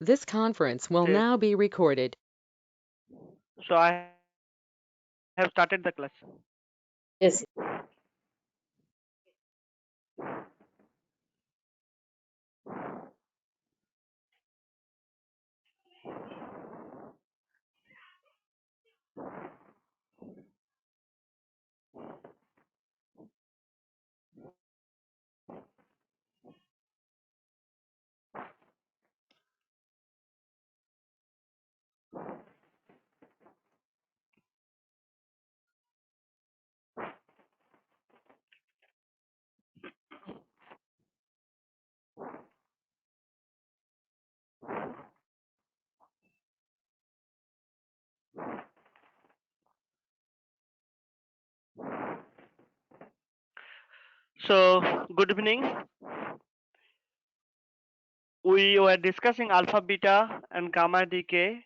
This conference will Okay. now be recorded. So I have started the class. Yes. So good evening. We were discussing alpha, beta, and gamma decay.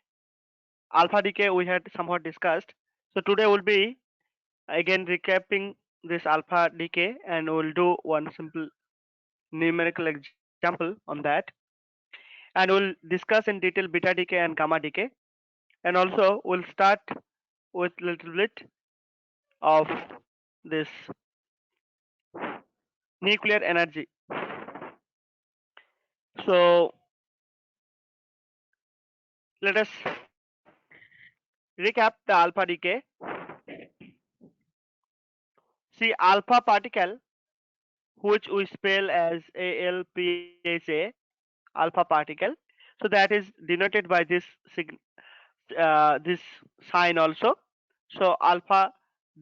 Alpha decay we had somewhat discussed. So today we'll be again recapping this alpha decay, and we'll do one simple numerical example on that. And we'll discuss in detail beta decay and gamma decay. And also we'll start with a little bit of this nuclear energy. So let us recap the alpha decay. See, alpha particle, which we spell as ALPHA, alpha particle. So that is denoted by this this sign also. So alpha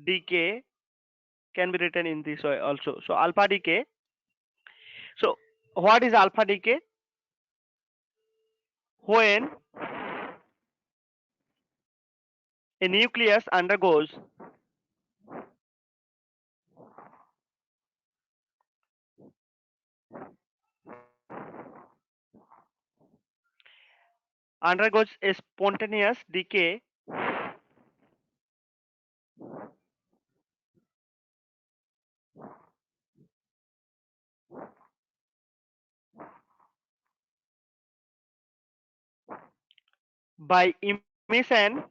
decay can be written in this way also. So alpha decay. So what is alpha decay? When a nucleus undergoes a spontaneous decay by emission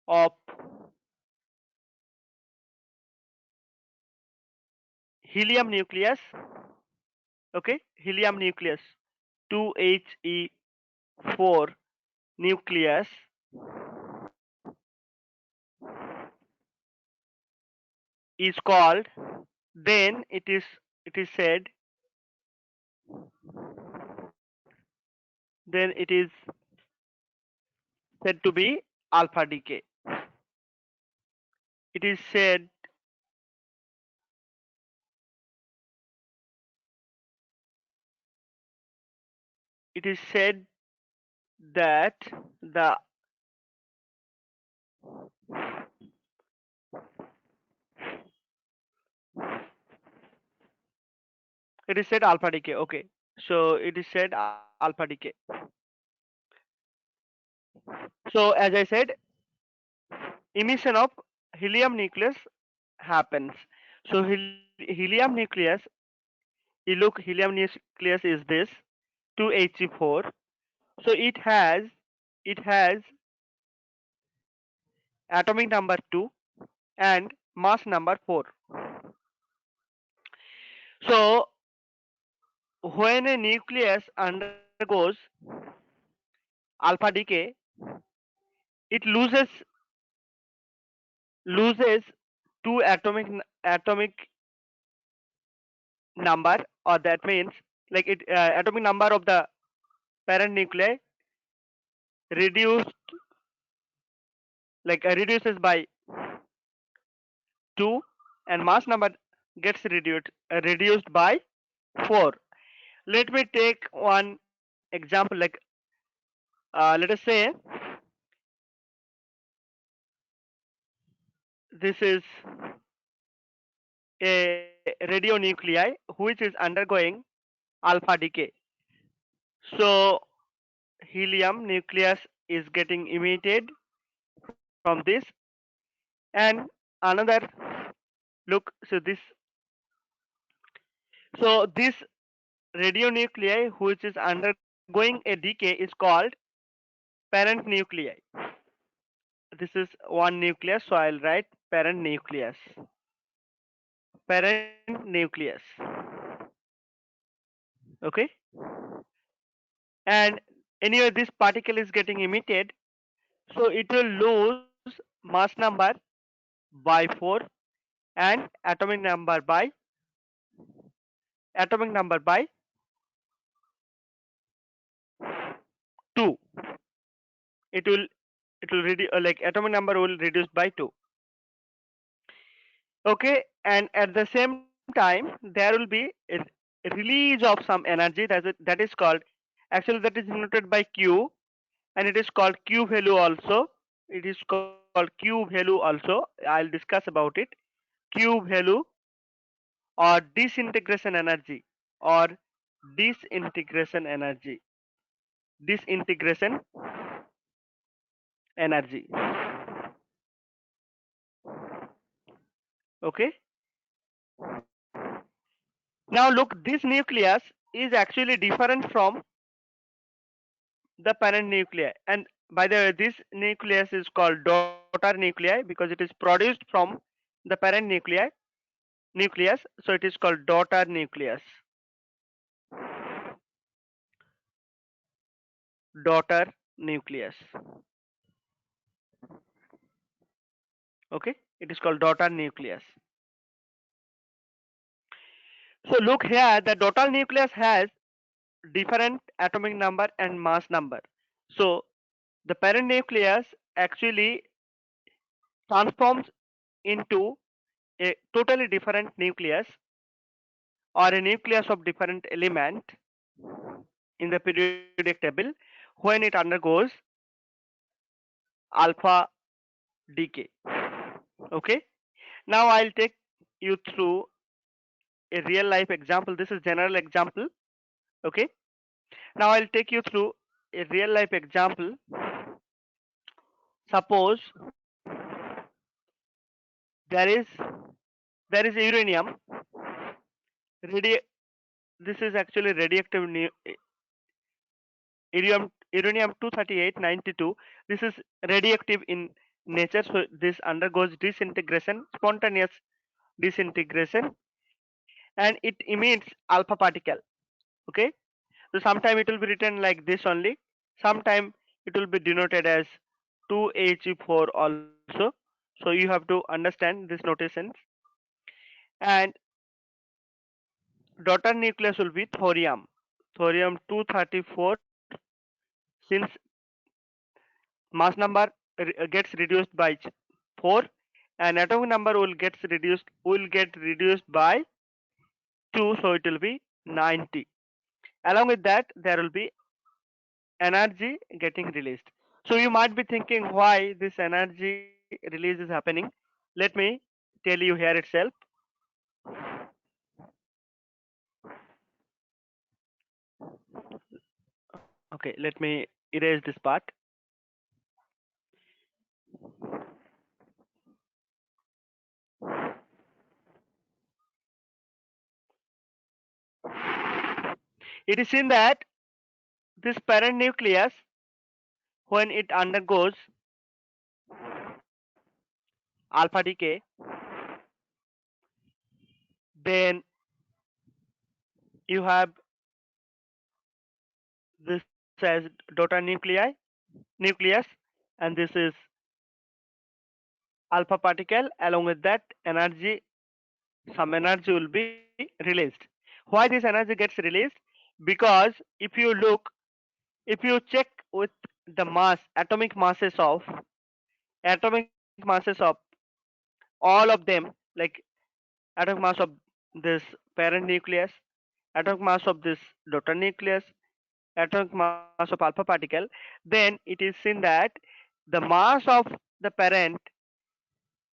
of helium nucleus, okay, helium nucleus, 2He4 nucleus is called, then it is said, then it is said to be alpha decay. It is said that the it is said alpha decay. Okay, so it is said alpha decay. So as I said, emission of helium nucleus happens. So helium nucleus, you look, helium nucleus is this 2He4. So it has atomic number 2 and mass number 4. So when a nucleus undergoes alpha decay, it loses two atomic number, or that means like it atomic number of the parent nuclei reduced, like reduces by 2, and mass number gets reduced by 4. Let me take one example, like let us say this is a radionuclei which is undergoing alpha decay. So helium nucleus is getting emitted from this, and another look, so this radionuclei which is undergoing a decay is called parent nuclei. This is one nucleus, so I'll write parent nucleus. Parent nucleus. Okay, and anyway this particle is getting emitted, so it will lose mass number by 4 and atomic number by 2. It will reduce, like atomic number will reduce by 2. Okay, and at the same time there will be a release of some energy that is called, actually that is denoted by Q, and it is called Q value also. It is called Q value also. I'll discuss about it. Q value or disintegration energy or disintegration energy. Disintegration energy. Okay. Now look, this nucleus is actually different from the parent nuclei, and by the way this nucleus is called daughter nuclei because it is produced from the parent nucleus, so it is called daughter nucleus. Daughter nucleus. Okay, it is called daughter nucleus. So look here, the daughter nucleus has different atomic number and mass number. So the parent nucleus actually transforms into a totally different nucleus or a nucleus of different element in the periodic table when it undergoes alpha decay. Okay, now I'll take you through a real life example. This is general example. Okay, now I'll take you through a real life example. Suppose there is uranium. Radi this is actually radioactive uranium 23892. This is radioactive in nature, so this undergoes disintegration, spontaneous disintegration, and it emits alpha particle. Okay, so sometime it will be written like this only, sometime it will be denoted as 2He4 also, so you have to understand this notations. And daughter nucleus will be thorium 234. Since mass number gets reduced by 4 and atomic number will get reduced by 2, so it will be 90. Along with that there will be energy getting released. So you might be thinking why this energy release is happening. Let me tell you here itself. Okay, let me erase this part. It is seen that this parent nucleus, when it undergoes alpha decay, then you have this as daughter nucleus, and this is alpha particle. Along with that energy, some energy will be released. Why this energy gets released? Because if you check with the atomic masses of all of them, like atomic mass of this parent nucleus, atomic mass of this daughter nucleus, atomic mass of alpha particle, then it is seen that the mass of the parent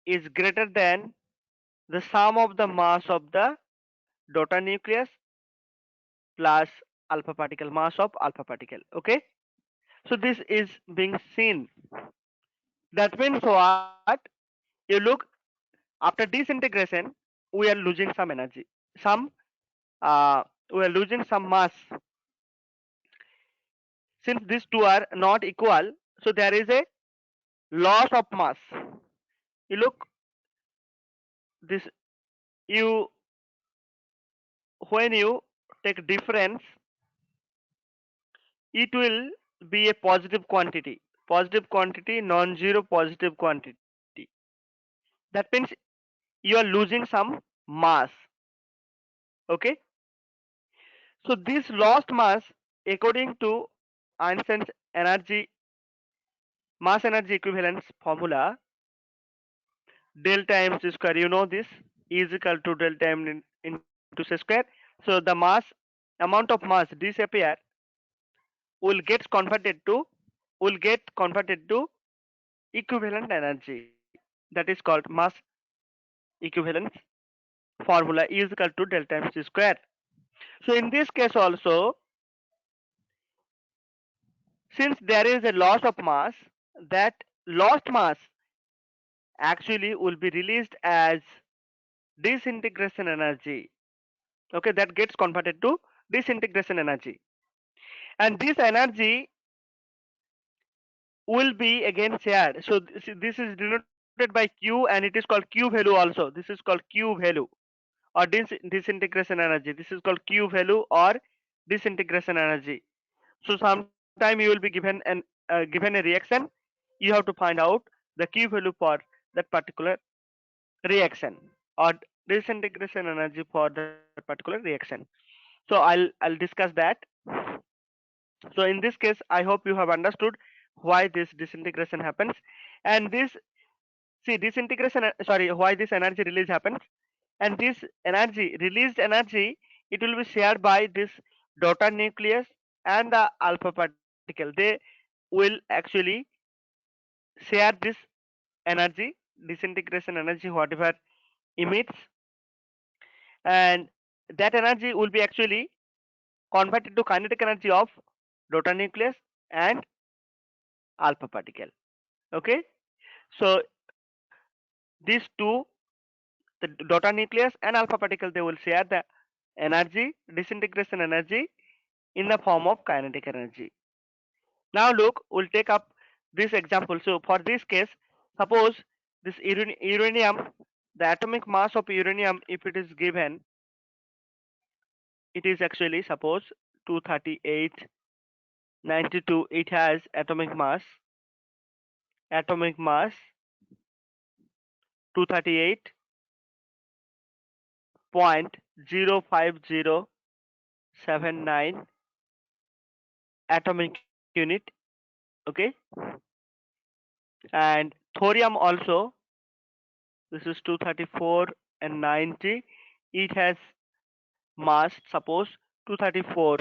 is greater than the sum of the mass of the daughter nucleus plus alpha particle, mass of alpha particle. Okay, so this is being seen. That means what? You look, after disintegration we are losing some energy, some we are losing some mass. Since these two are not equal, so there is a loss of mass. You look this, you when you take difference, it will be a positive quantity, non-zero positive quantity. That means you are losing some mass. Okay, so this lost mass, according to Einstein's energy mass energy equivalence formula, delta mc square, you know this, is equal to delta m into c square. So the mass, amount of mass disappear, will get converted to equivalent energy, that is called mass equivalence formula, is equal to delta mc square. So in this case also, since there is a loss of mass, that lost mass actually will be released as disintegration energy. Okay, that gets converted to disintegration energy, and this energy will be again shared. So this is denoted by Q, and it is called Q value also. This is called Q value or disintegration energy. This is called Q value or disintegration energy. So sometime you will be given a reaction. You have to find out the Q value for that particular reaction, or disintegration energy for that particular reaction. So I'll discuss that. So in this case, I hope you have understood why this disintegration happens, and this, see, disintegration, sorry, why this energy release happens, and this energy, released energy, it will be shared by this daughter nucleus and the alpha particle. They will actually share this energy, disintegration energy, whatever emits, and that energy will be actually converted to kinetic energy of daughter nucleus and alpha particle. Okay, so these two, the daughter nucleus and alpha particle, they will share the energy, disintegration energy, in the form of kinetic energy. Now look, we'll take up this example. So for this case, suppose this uranium, the atomic mass of uranium, if it is given, it is actually, suppose, 238.92. It has atomic mass 238.05079 atomic unit. Okay, and thorium also, this is 234 and 90. It has mass, suppose, 234,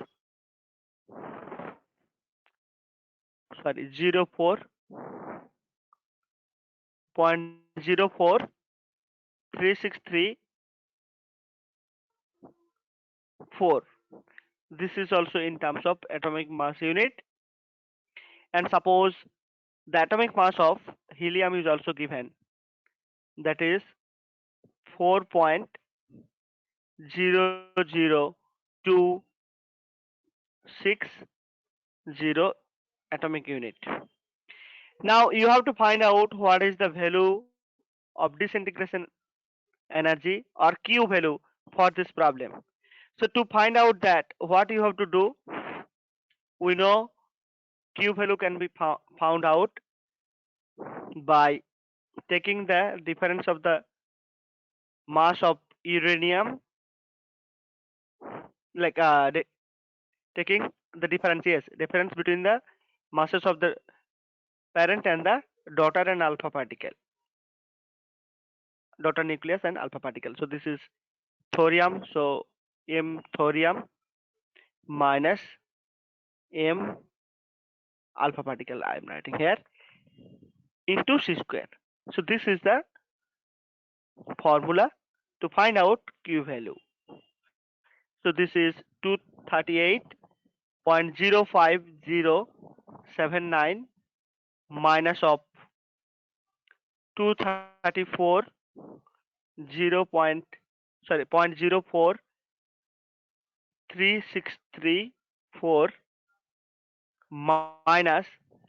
sorry, 0.04363.4. This is also in terms of atomic mass unit. And suppose the atomic mass of helium is also given, that is 4.00260 atomic unit. Now you have to find out what is the value of disintegration energy or Q value for this problem. So to find out that, what you have to do, we know Q value can be found out by taking the difference of the mass of uranium, like taking the difference, yes, difference between the masses of the parent and the daughter and alpha particle, daughter nucleus and alpha particle. So this is thorium, so M thorium minus M alpha particle, I am writing here, into C square. So this is the formula to find out Q value. So this is 238.05079 minus of 234 0. Sorry, 0.04 3634 minus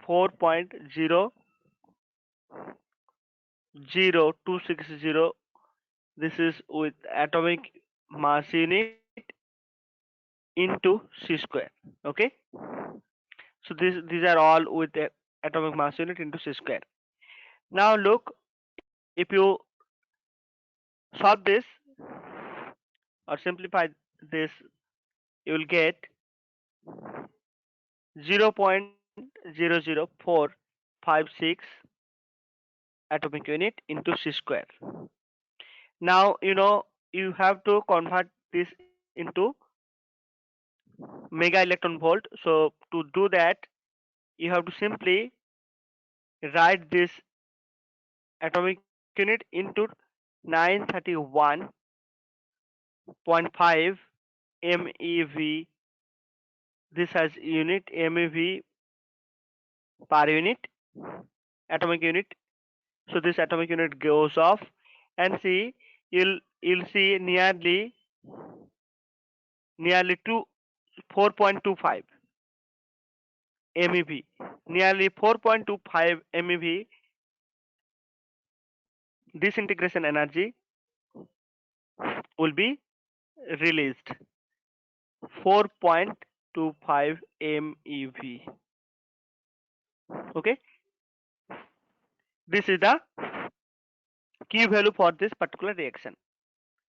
4.00260. This is with atomic mass unit into c square. Okay, so these are all with the atomic mass unit into c square. Now look, if you solve this or simplify this, you will get 0.00456 atomic unit into c square. Now you have to convert this into mega electron volt. So to do that, you have to simply write this atomic unit into 931.5 MeV. This has unit MeV per unit, atomic unit. So this atomic unit goes off, and see, you'll see nearly 4.25 MeV, nearly 4.25 MeV disintegration energy will be released. 4.25 MeV. Okay, this is the key value for this particular reaction.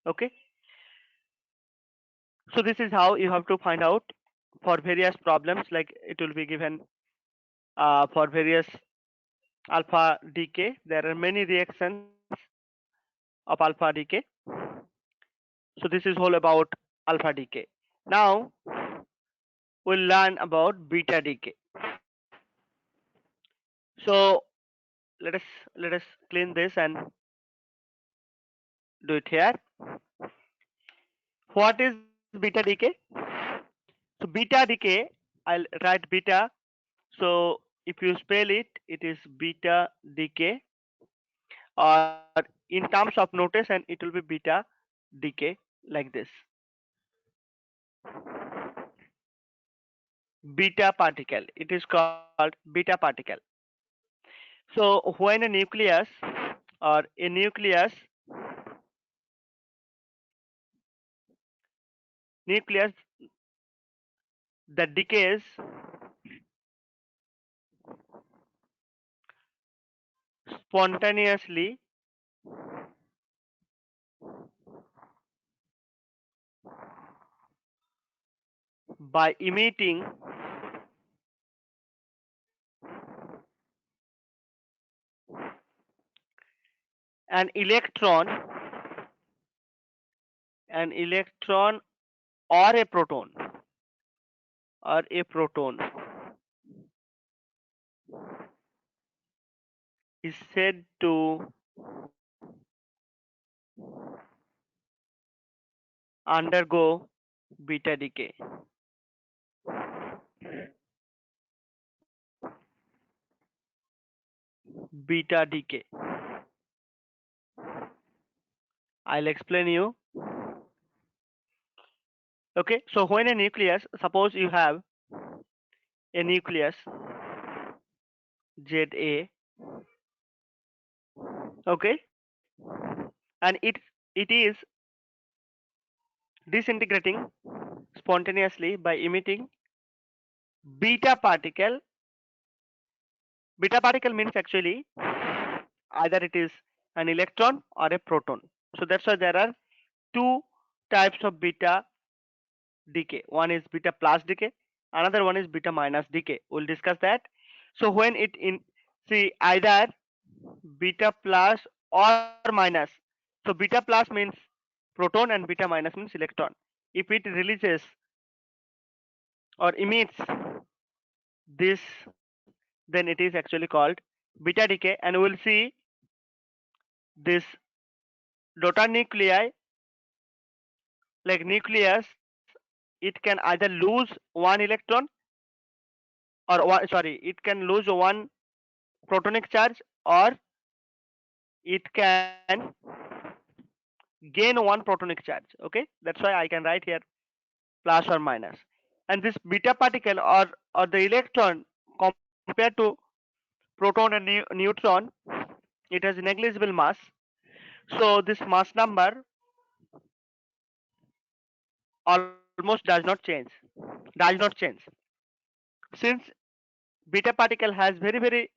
Okay, so this is how you have to find out for various problems. Like it will be given for various alpha decay. There are many reactions of alpha decay. So this is all about alpha decay. Now we'll learn about beta decay. So let us clean this and do it here. What is beta decay? So beta decay, I'll write beta. So if you spell it, it is beta decay, or in terms of notation, it will be beta decay like this. Beta particle, it is called beta particle. So when a nucleus or a nucleus that decays spontaneously by emitting an electron or a proton is said to undergo beta decay. Beta decay. I'll explain you. Okay, so when a nucleus, suppose you have a nucleus JA, okay, and it is disintegrating spontaneously by emitting beta particle. Beta particle means actually either it is an electron or a proton. So that's why there are two types of beta decay. One is beta plus decay, another one is beta minus decay. We'll discuss that. So when it in see either beta plus or minus. So beta plus means proton and beta minus means electron. If it releases or emits this, then it is actually called beta decay, and we'll see this daughter nuclei, like nucleus, it can either lose one electron or it can lose one protonic charge, or it can gain one protonic charge. Okay, that's why I can write here plus or minus. And this beta particle or the electron compared to proton and neutron, it has negligible mass. So this mass number almost does not change. Since beta particle has very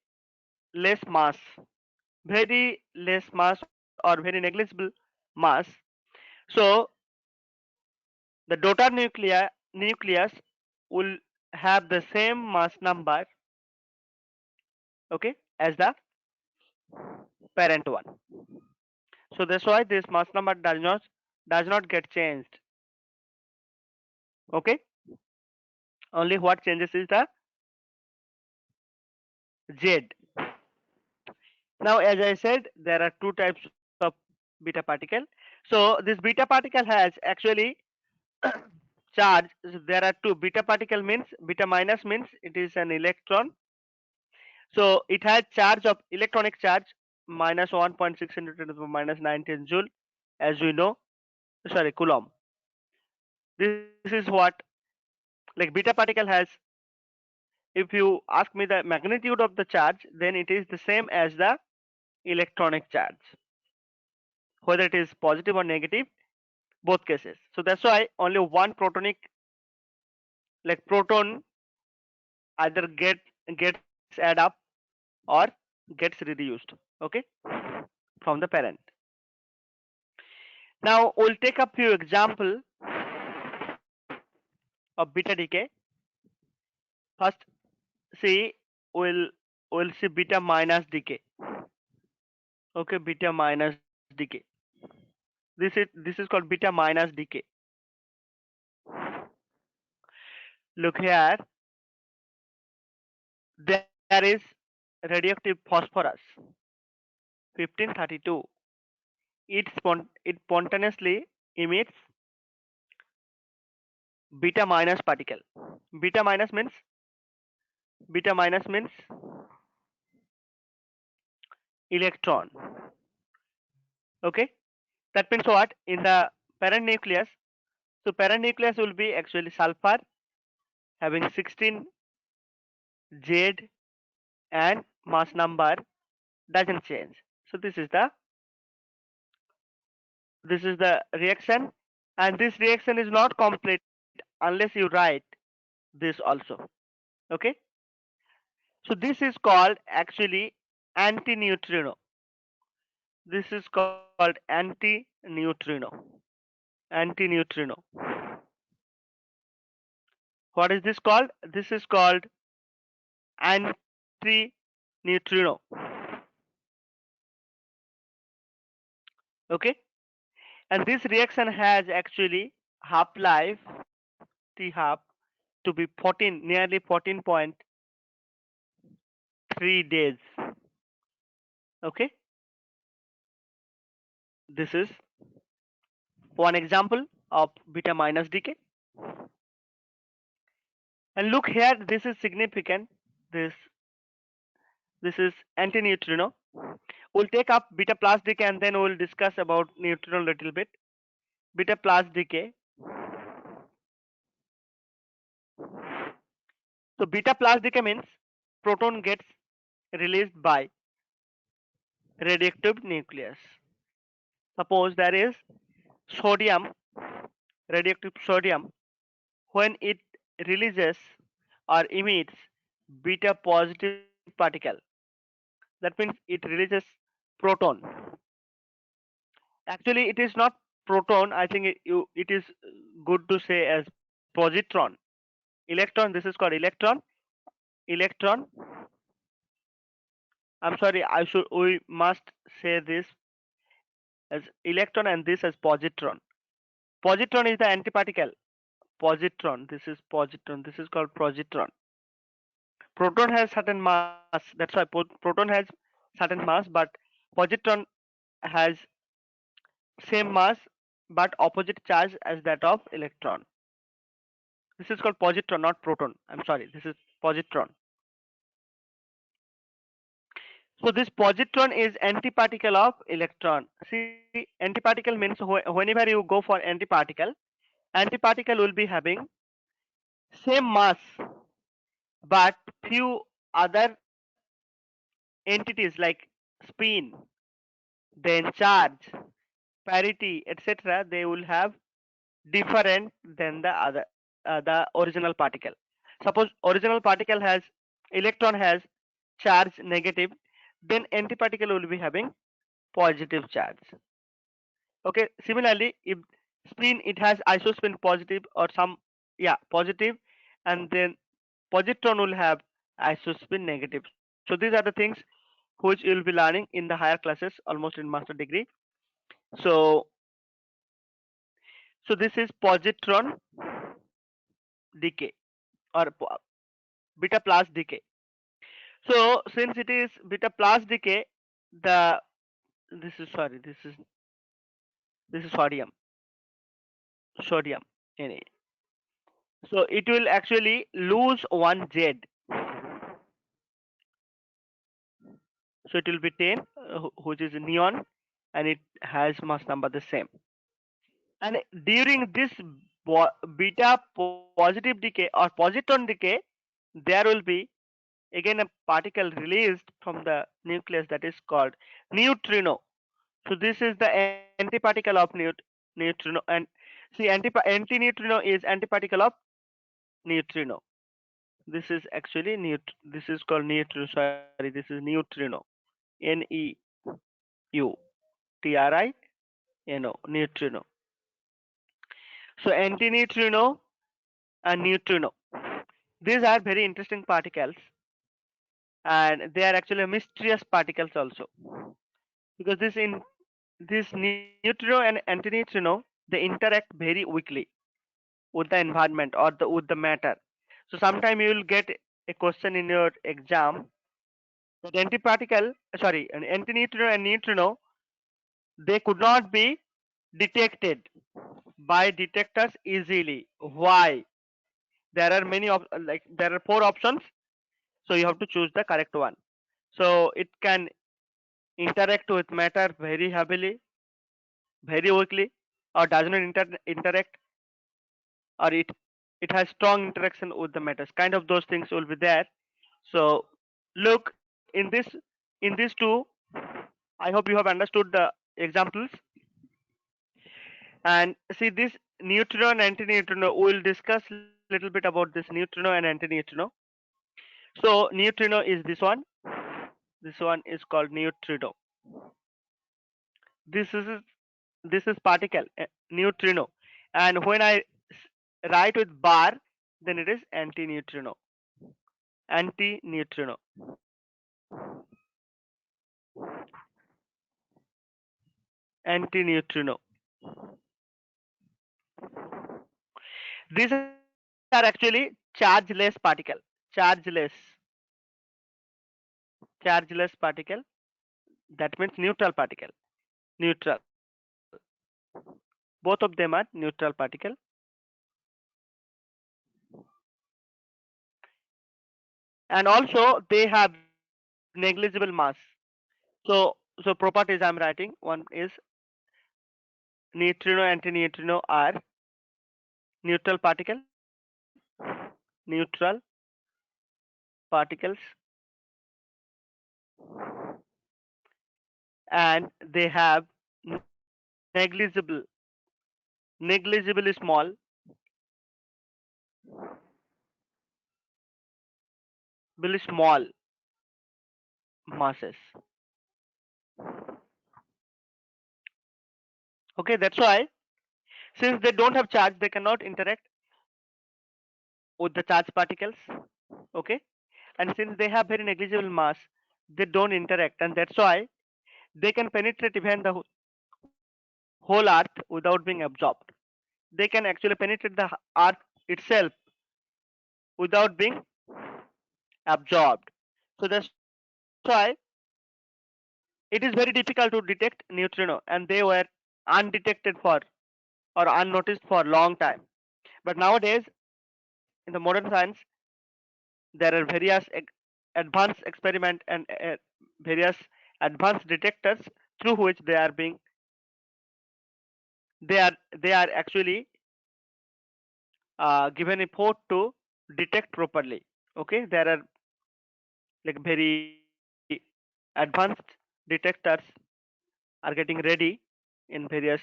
less mass, very less mass or very negligible mass, so the daughter nucleus will have the same mass number, okay, as the parent one. So that's why this mass number does not get changed. Okay, only what changes is the Z. Now, as I said, there are two types of beta particle. So this beta particle has actually charge. So there are two beta particle means beta minus means it is an electron. So it has charge of electronic charge minus 1.6 into 10 to the minus 19 joule, as we know. Sorry, coulomb. This is what like beta particle has. If you ask me the magnitude of the charge, then it is the same as the electronic charge, whether it is positive or negative, both cases. So that's why only one protonic, like proton, either gets add up or gets reduced. Okay, from the parent. Now we'll take a few example of beta decay. First, see we'll see beta minus decay. Okay, beta minus decay. This is called beta minus decay. Look here, there is radioactive phosphorus 1532. It spontaneously emits beta minus particle. Beta minus means electron. Okay, that means what? In the parent nucleus, so parent nucleus will be actually sulfur having 16 Z and mass number doesn't change. So this is the reaction, and this reaction is not complete unless you write this also. Okay, so this is called actually anti-neutrino. This is called anti-neutrino. Anti-neutrino. What is this called? This is called anti-neutrino. Okay, and this reaction has actually half-life T half to be 14, nearly 14.3 days. Okay, this is one example of beta minus decay. And look here, this is significant. This is anti-neutrino. We'll take up beta plus decay and then we'll discuss about neutrino a little bit. Beta plus decay. So beta plus decay means proton gets released by radioactive nucleus. Suppose there is sodium, radioactive sodium, when it releases or emits beta positive particle, that means it releases proton. Actually it is not proton, I think it is good to say as positron. Electron, this is called electron. I'm sorry, we must say this as electron and this as positron. Positron is the antiparticle. Positron, this is positron, this is called positron. Proton has certain mass, that's why proton has certain mass, but positron has same mass but opposite charge as that of electron. This is called positron, not proton. I'm sorry, this is positron. So this positron is antiparticle of electron. See, antiparticle means whenever you go for antiparticle, antiparticle will be having same mass but few other entities like spin, then charge, parity, etc. They will have different than the original particle. Suppose original particle has electron has charge negative, then antiparticle will be having positive charge. Okay, similarly if spin it has isospin positive or some, yeah, positive, and then positron will have isospin negative. So these are the things which you will be learning in the higher classes almost in master degree. So this is positron decay or beta plus decay. So since it is beta plus decay, the this is sorry this is sodium Na. So it will actually lose one Z. So it will be 10, which is neon, and it has mass number the same. And during this beta positive decay or positron decay, there will be again a particle released from the nucleus that is called neutrino. So this is the antiparticle of neutrino, and see antineutrino is antiparticle of neutrino. This is actually this is called neutrino. Sorry, this is neutrino. Neutrino, neutrino. So antineutrino and neutrino. These are very interesting particles, and they are actually mysterious particles also, because this neutrino and antineutrino, they interact very weakly with the environment or with the matter. So sometime you will get a question in your exam that an antineutrino and neutrino, they could not be detected by detectors easily. Why? There are there are four options, so you have to choose the correct one. So it can interact with matter very heavily, very weakly, or does not interact, or it has strong interaction with the metals. Kind of those things will be there. So look in these two, I hope you have understood the examples. And see this neutrino and antineutrino, we will discuss little bit about this neutrino and antineutrino. So neutrino is this one. This one is called neutrino. This is particle neutrino, and when I write with bar, then it is antineutrino. Antineutrino. Antineutrino. These are actually chargeless particle. Chargeless. Chargeless particle. That means neutral particle. Neutral. Both of them are neutral particle. And also they have negligible mass. So properties I'm writing, one is neutrino antineutrino are neutral particle, neutral particles, and they have negligible small, very small masses. Okay, that's why since they don't have charge, they cannot interact with the charged particles. Okay, and since they have very negligible mass, they don't interact, and that's why they can penetrate even the whole earth without being absorbed. They can actually penetrate the earth itself without being absorbed. So that's why it is very difficult to detect neutrino, and they were undetected for or unnoticed for long time. But nowadays in the modern science, there are various advanced experiment and various advanced detectors through which they are actually given effort to detect properly. Okay, there are like very advanced detectors are getting ready in various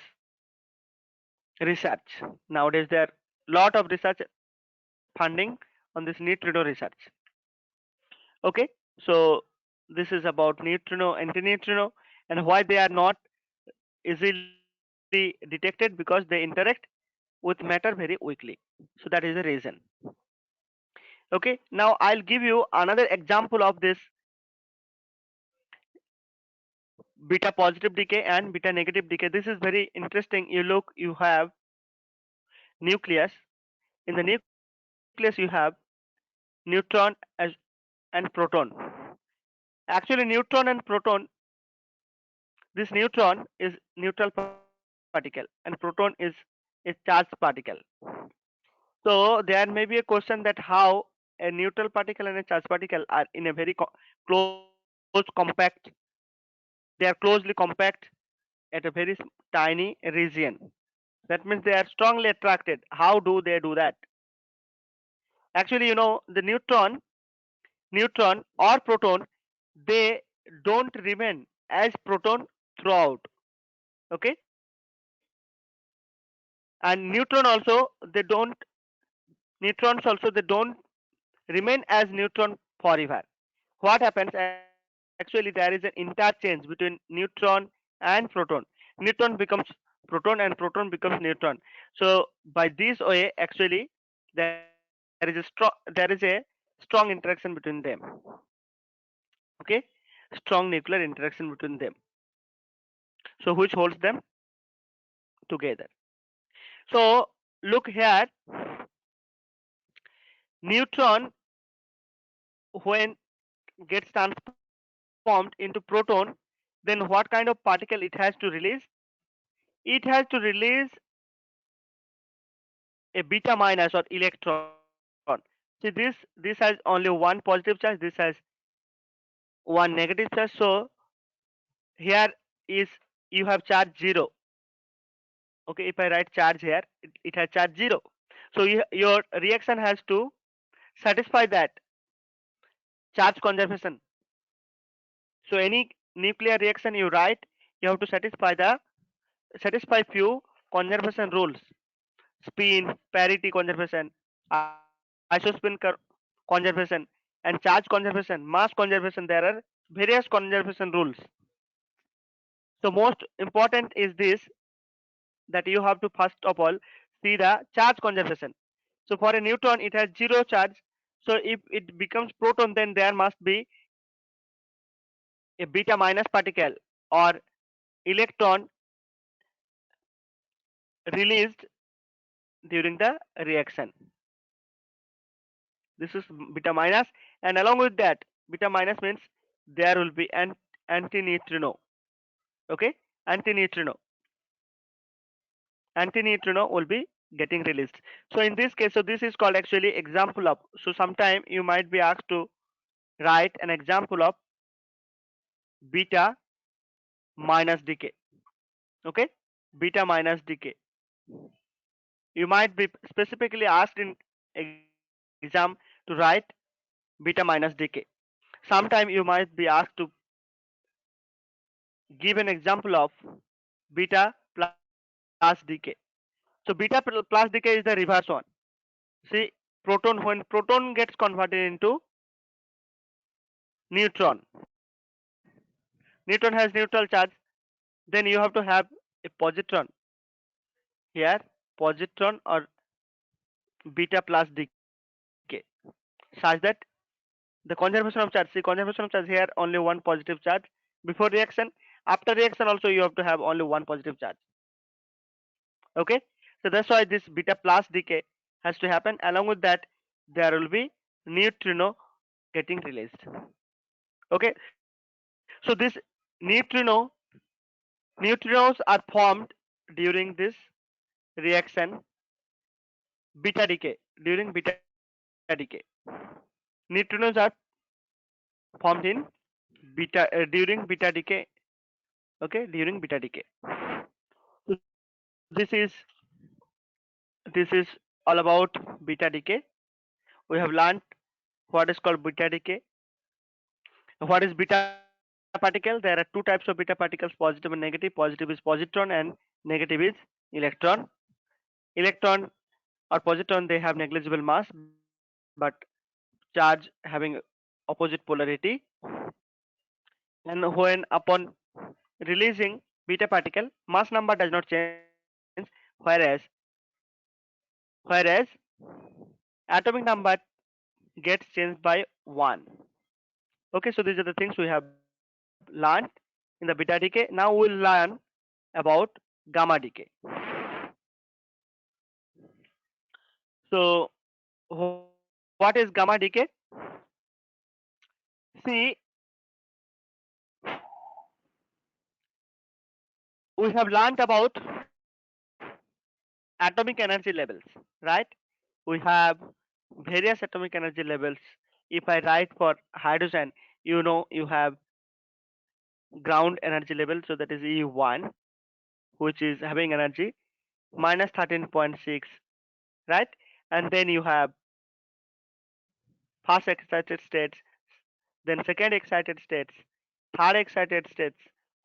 research. Nowadays there are lot of research funding on this neutrino research. Okay, so this is about neutrino, antineutrino, and why they are not easily detected, because they interact with matter very weakly. So that is the reason. Okay, now I'll give you another example of this beta positive decay and beta negative decay. This is very interesting. You look, you have nucleus. In the nucleus you have neutron as and proton. Actually neutron and proton, this neutron is neutral particle and proton is a charged particle. So there may be a question that how a neutral particle and a charged particle are in a very close compact, they are closely compact at a very tiny region. That means they are strongly attracted. How do they do that? Actually, the neutron or proton, they don't remain as proton throughout. Okay, and neutrons also they don't remain as neutron forever. What happens? Actually, there is an interchange between neutron and proton. Neutron becomes proton and proton becomes neutron. So by this way, actually, there is a strong interaction between them. Okay, strong nuclear interaction between them. So which holds them together. So look here, neutron when gets transformed into proton, then what kind of particle it has to release? It has to release a beta minus or electron. See, this has only one positive charge, this has one negative charge. So here is, you have charge 0. Okay, if I write charge here, it has charge 0. So your reaction has to satisfy that charge conservation. So any nuclear reaction you write, you have to satisfy few conservation rules: spin, parity conservation, conservation, and charge conservation, mass conservation. There are various conservation rules. So most important is this, that you have to first of all see the charge conservation. So for a neutron it has 0 charge. So if it becomes proton, then there must be a beta minus particle or electron released during the reaction. This is beta minus, and along with that, beta minus means there will be an antineutrino. Okay, antineutrino. Antineutrino will be getting released. So in this case, so this is called actually example of. So sometime you might be asked to write an example of beta minus decay. Okay, beta minus decay. You might be specifically asked in exam to write beta minus decay. Sometime you might be asked to give an example of beta plus decay. So beta plus decay is the reverse one. See, proton, when proton gets converted into neutron, neutron has neutral charge, then you have to have a positron here, positron or beta plus decay, such that the conservation of charge, see, conservation of charge here only one positive charge before reaction. After reaction also you have to have only one positive charge. Okay, so that's why this beta plus decay has to happen. Along with that, there will be neutrino getting released. Okay, so this neutrinos are formed during this reaction beta decay. During beta decay, neutrinos are formed in during beta decay. Okay, during beta decay. So this is all about beta decay. We have learned what is called beta decay. What is beta particle? There are two types of beta particles, positive and negative. Positive is positron and negative is electron. Electron or positron, they have negligible mass but charge having opposite polarity. And when upon releasing beta particle, mass number does not change, whereas whereas atomic number gets changed by 1. Okay, so these are the things we have learned in the beta decay. Now we'll learn about gamma decay. So what is gamma decay? See, we have learned about atomic energy levels, right? We have various atomic energy levels. If I write for hydrogen, you know you have ground energy level, so that is E1, which is having energy minus 13.6, right? And then you have first excited states, then second excited states, third excited states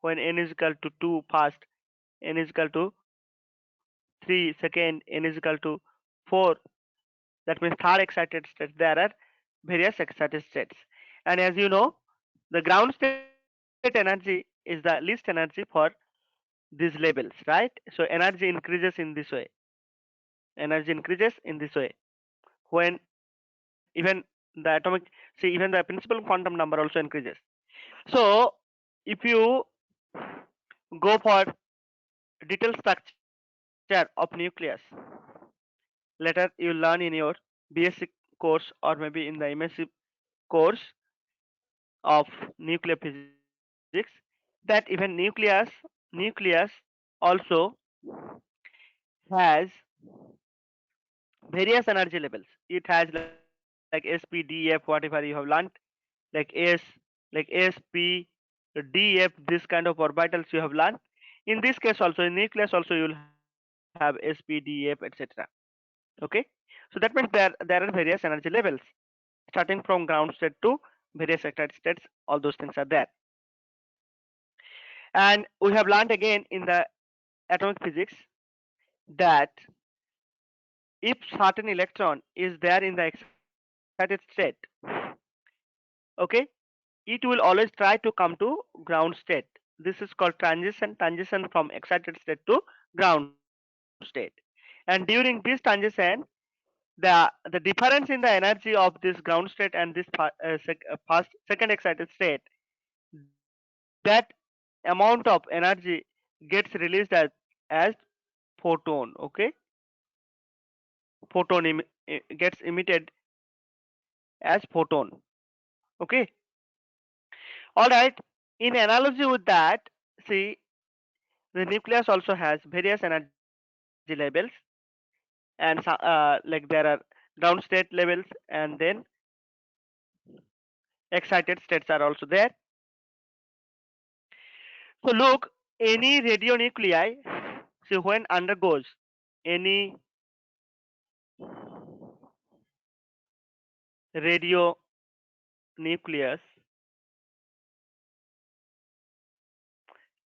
when n is equal to 2 first, n is equal to 3 second, n is equal to 4. That means third excited states. There are various excited states. And as you know, the ground state energy is the least energy for these levels, right? So energy increases in this way. Energy increases in this way. When even the atomic, see, even the principal quantum number also increases. So if you go for detailed structure of nucleus, later you learn in your BSc course or maybe in the MSc course of nuclear physics, that even nucleus also has various energy levels. It has like S, P, D, F, whatever you have learned, like S, P, D, F, this kind of orbitals you have learned. In this case also, in nucleus also, you will have S, P, D, F, etc. Okay, so that means there are various energy levels starting from ground state to various excited states. All those things are there. And we have learned again in the atomic physics that if certain electron is there in the excited state, okay, it will always try to come to ground state. This is called transition from excited state to ground state. And during this transition, the difference in the energy of this ground state and this first second excited state, that amount of energy gets released as photon. Okay, photon gets emitted as photon. Okay, all right. In analogy with that, see, the nucleus also has various energy levels, and like there are ground state levels, and then excited states are also there. So look, any radionuclei, see, when undergoes any radionucleus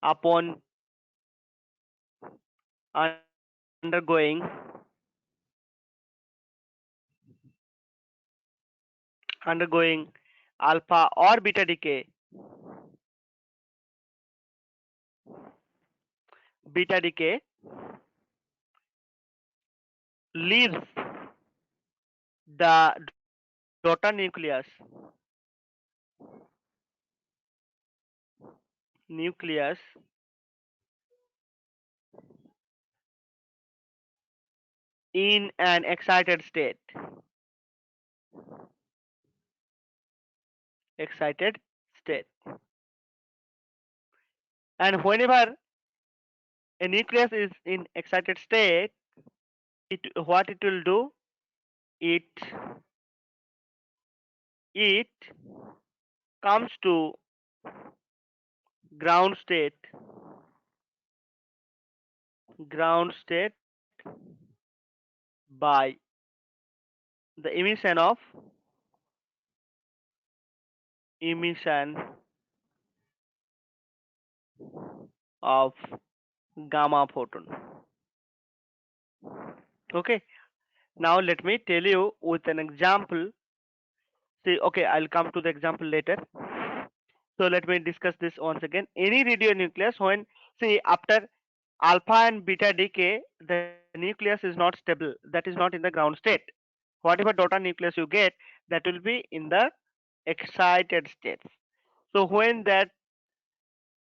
upon undergoing alpha or beta decay, leaves the daughter nucleus in an excited state. And whenever a nucleus is in excited state, what it will do, it it comes to ground state by the emission of gamma photon. Okay, now let me tell you with an example. See, okay, I'll come to the example later. So let me discuss this once again. Any radionucleus, when see after alpha and beta decay, the nucleus is not stable. That is not in the ground state. Whatever daughter nucleus you get, that will be in the excited states. So when that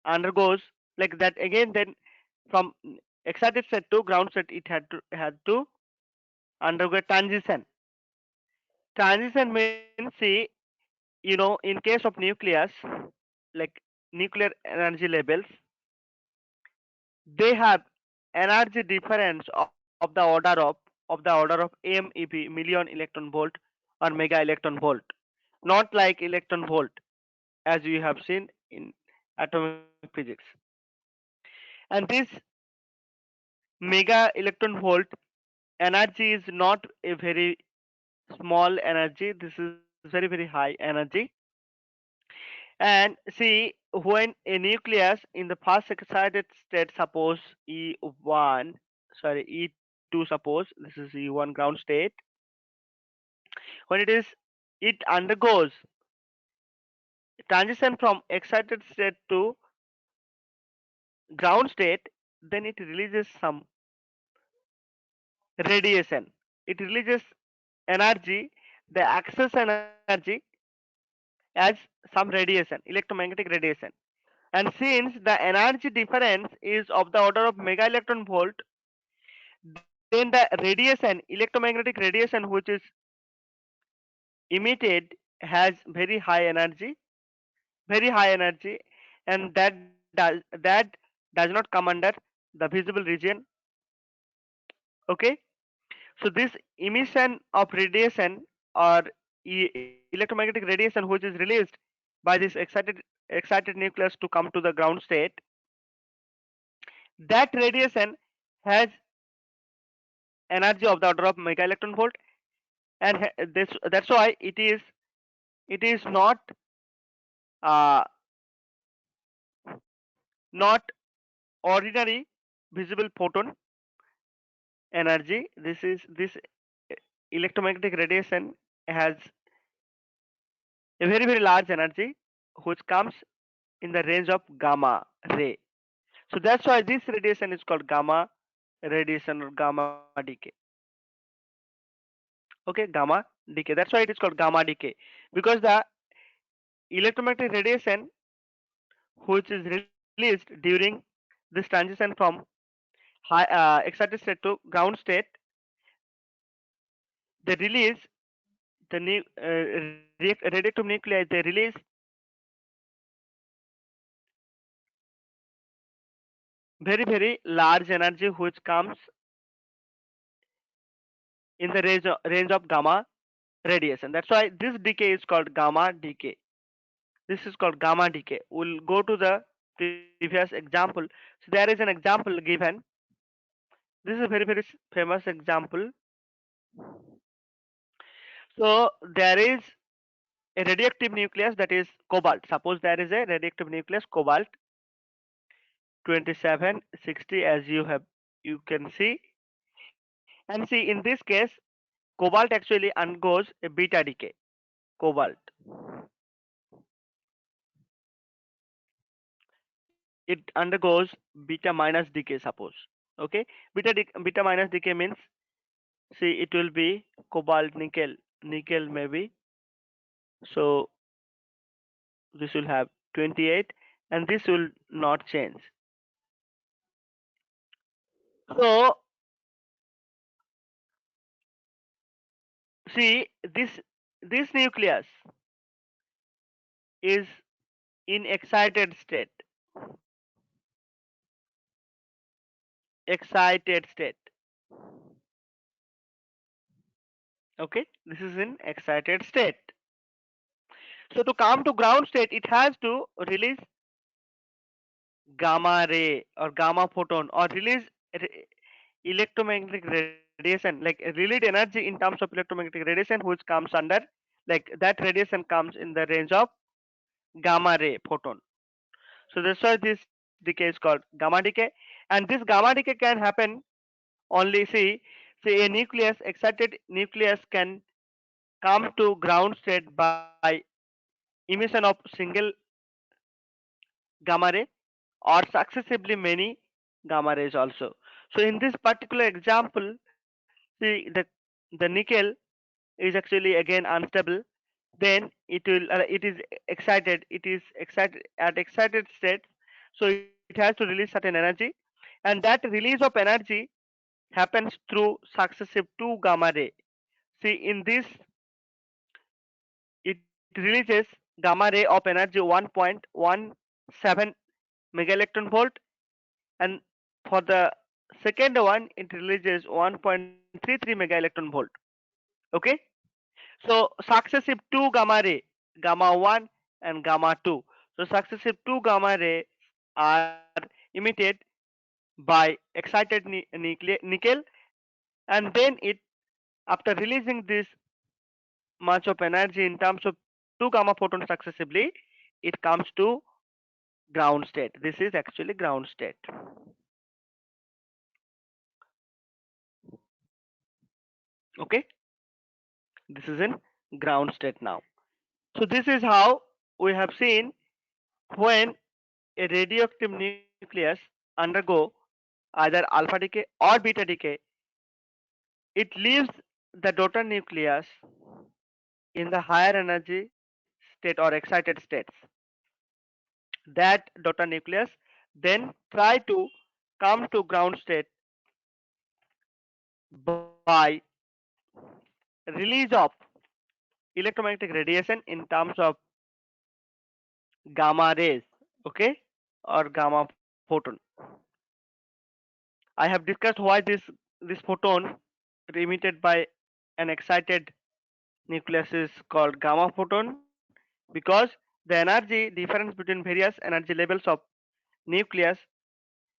undergoes like that again, then from excited state to ground state, it had to undergo transition. Transition means, see, in case of nucleus, like nuclear energy levels, they have energy difference of the order of MeV, million electron volt or mega electron volt, not like electron volt as we have seen in atomic physics. And this mega electron volt energy is not a very small energy. This is very very high energy. And see, when a nucleus in the first excited state, suppose E1, sorry, E2, suppose this is E1 ground state, when it undergoes transition from excited state to ground state, then it releases some radiation. It releases energy, the excess energy, as some radiation, electromagnetic radiation. And since the energy difference is of the order of mega electron volt, then the radiation, electromagnetic radiation which is emitted has very high energy, and that does not come under the visible region. Okay, so this emission of radiation or electromagnetic radiation which is released by this excited nucleus to come to the ground state, that radiation has energy of the order of mega electron volt, and that's why it is uh, not ordinary visible photon energy. This electromagnetic radiation has a very very large energy which comes in the range of gamma ray. So that's why this radiation is called gamma radiation or gamma decay. Okay, gamma decay, that's why it is called gamma decay, because the electromagnetic radiation which is released during this transition from excited state to ground state, they release the radioactive nuclei, they release very very large energy which comes in the range of gamma radiation. That's why this decay is called gamma decay. This is called gamma decay. We'll go to the previous example. So there is an example given. This is a very very famous example. So there is a radioactive nucleus, that is cobalt. Suppose there is a radioactive nucleus cobalt 2760, as you can see. And see, in this case cobalt actually undergoes a beta decay. Cobalt, it undergoes beta minus decay, suppose. Okay, beta minus decay means, see, it will be cobalt nickel maybe. So this will have 28 and this will not change. So see, this nucleus is in excited state. Okay, this is in excited state. So to come to ground state, it has to release gamma ray or gamma photon, or release electromagnetic radiation. radiation, like released energy in terms of electromagnetic radiation, which comes under, like that radiation comes in the range of gamma ray photon. So that's why this decay is called gamma decay, and this gamma decay can happen only, see a nucleus, excited nucleus can come to ground state by emission of single gamma ray or successively many gamma rays also. So in this particular example, see the nickel is actually again unstable, then it is excited, at excited state, so it has to release certain energy, and that release of energy happens through successive 2 gamma ray. See in this, it releases gamma ray of energy 1.17 mega electron volt, and for the second one it releases 1.33 mega electron volt. Okay, so successive 2 gamma ray, gamma 1 and gamma 2, so successive 2 gamma ray are emitted by excited nickel, and then it, after releasing this much of energy in terms of 2 gamma photons successively, it comes to ground state. This is actually ground state. Okay, this is in ground state now. So this is how we have seen when a radioactive nucleus undergo either alpha decay or beta decay, it leaves the daughter nucleus in the higher energy state or excited states. That daughter nucleus then try to come to ground state by release of electromagnetic radiation in terms of gamma rays, okay, or gamma photon. I have discussed why this photon emitted by an excited nucleus is called gamma photon, because the energy difference between various energy levels of nucleus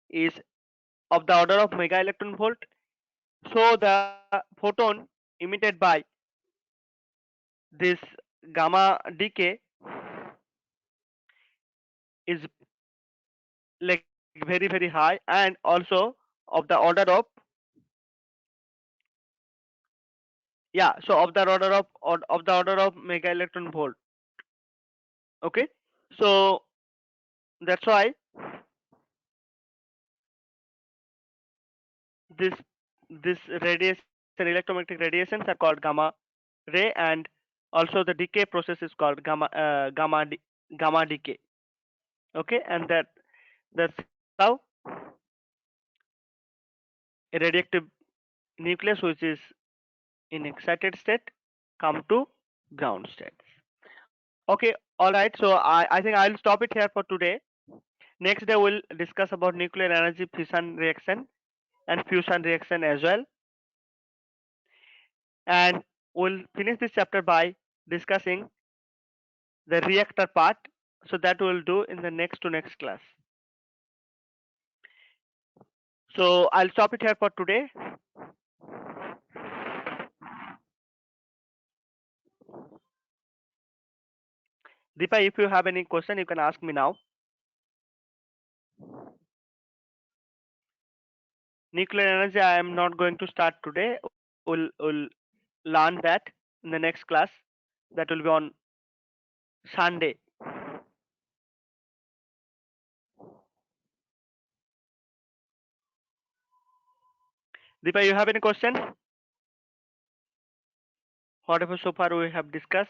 is of the order of mega electron volt. So the photon emitted by this gamma decay is like very high, and also of the order of, yeah, so of the order of the order of mega electron volt. Okay, so that's why this this radiation, electromagnetic radiations, are called gamma ray, and also the decay process is called gamma decay. Okay, and that's how a radioactive nucleus which is in excited state come to ground state. Okay, all right, so I think I'll stop it here for today. Next day we'll discuss about nuclear energy fission reaction and fusion reaction as well, and we'll finish this chapter by discussing the reactor part. So that we'll do in the next to next class. So I'll stop it here for today. Deepa, if you have any question, you can ask me now. Nuclear energy I am not going to start today. We'll learn that in the next class. That will be on Sunday. Deepa, you have any question? Whatever so far we have discussed.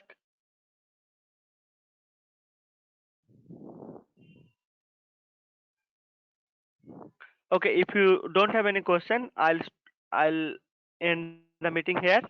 Okay, if you don't have any question, I'll end the meeting here.